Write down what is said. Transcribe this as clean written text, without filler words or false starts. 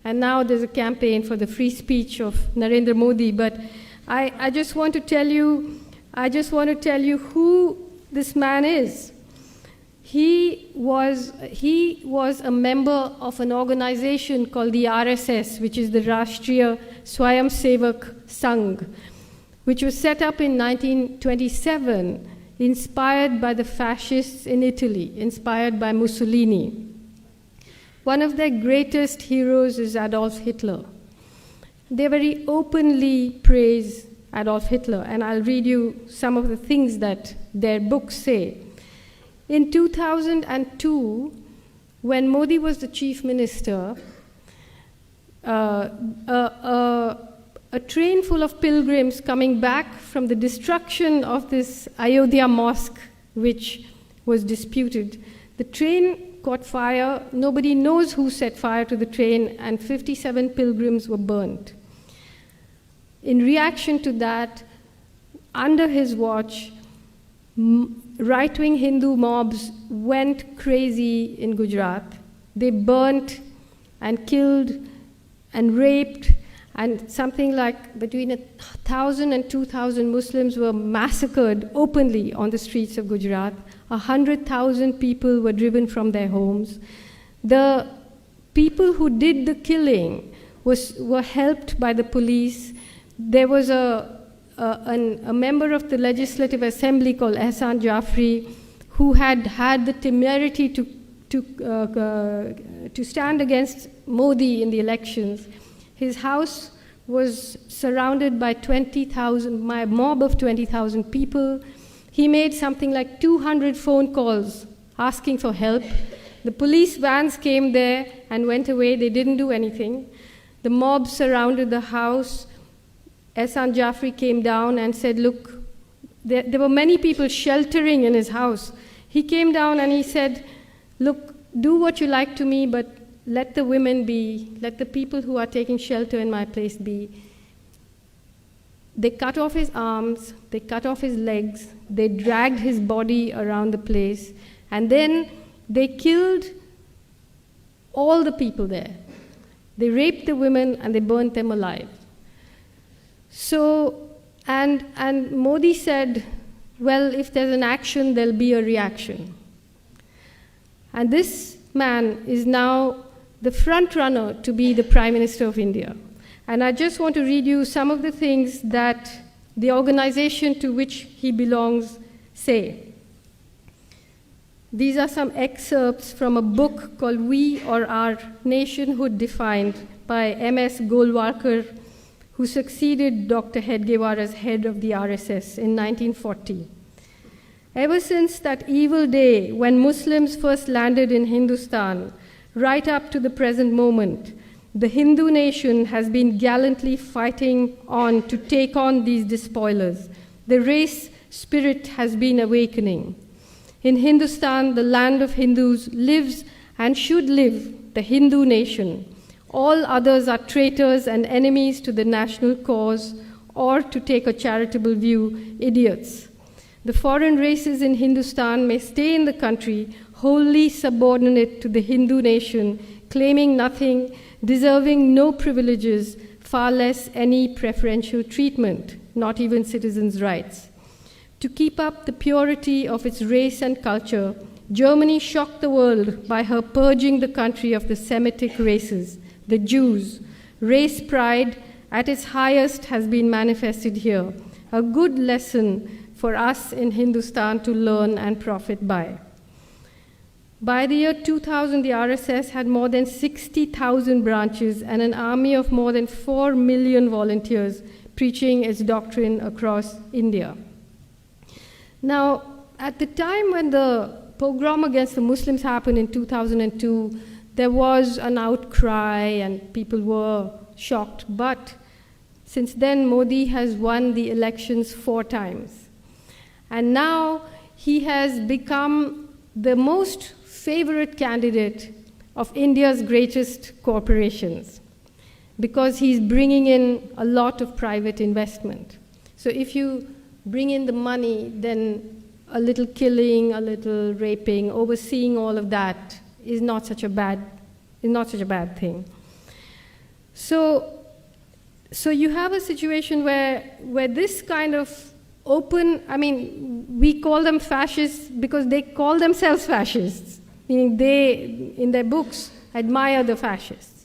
And now there's a campaign for the free speech of Narendra Modi. But I just want to tell you who this man is. He was a member of an organization called the RSS, which is the Rashtriya Swayamsevak Sangh, which was set up in 1927, inspired by the fascists in Italy, inspired by Mussolini. One of their greatest heroes is Adolf Hitler. They very openly praise Adolf Hitler, and I'll read you some of the things that their books say. In 2002, when Modi was the chief minister, a train full of pilgrims coming back from the destruction of this Ayodhya mosque, which was disputed, the train caught fire. Nobody knows who set fire to the train, and 57 pilgrims were burnt. In reaction to that, under his watch, right-wing Hindu mobs went crazy in Gujarat. They burnt and killed and raped, and something like between 1,000 and 2,000 Muslims were massacred openly on the streets of Gujarat. 100,000 people were driven from their homes. The people who did the killing were helped by the police. There was a member of the Legislative Assembly called Ehsan Jafri, who had the temerity to stand against Modi in the elections. His house was surrounded by a mob of 20,000 people. He made something like 200 phone calls asking for help. The police vans came there and went away. They didn't do anything. The mob surrounded the house. Ehsan Jafri came down and said, look, there were many people sheltering in his house. He came down and he said, look, do what you like to me, but let the women be, let the people who are taking shelter in my place be. They cut off his arms, they cut off his legs, they dragged his body around the place, and then they killed all the people there. They raped the women and they burnt them alive. So, and Modi said, well, if there's an action, there'll be a reaction. And this man is now the front runner to be the Prime Minister of India. And I just want to read you some of the things that the organization to which he belongs say. These are some excerpts from a book called We or Our Nationhood Defined by M.S. Golwalkar, who succeeded Dr. Hedgewar as head of the RSS in 1940. Ever since that evil day when Muslims first landed in Hindustan, right up to the present moment, the Hindu nation has been gallantly fighting on to take on these despoilers. The race spirit has been awakening. In Hindustan, the land of Hindus, lives and should live the Hindu nation. All others are traitors and enemies to the national cause, or, to take a charitable view, idiots. The foreign races in Hindustan may stay in the country, wholly subordinate to the Hindu nation, claiming nothing, deserving no privileges, far less any preferential treatment, not even citizens' rights. To keep up the purity of its race and culture, Germany shocked the world by her purging the country of the Semitic races, the Jews. Race pride at its highest has been manifested here, a good lesson for us in Hindustan to learn and profit by. By the year 2000, the RSS had more than 60,000 branches and an army of more than 4 million volunteers preaching its doctrine across India. Now, at the time when the pogrom against the Muslims happened in 2002, there was an outcry and people were shocked. But since then, Modi has won the elections 4 times. And now he has become the most favorite candidate of India's greatest corporations because he's bringing in a lot of private investment. So if you bring in the money, then a little killing, a little raping, overseeing all of that is not such a bad thing. So you have a situation where this kind of open, I mean, we call them fascists because they call themselves fascists, meaning they, in their books, admire the fascists.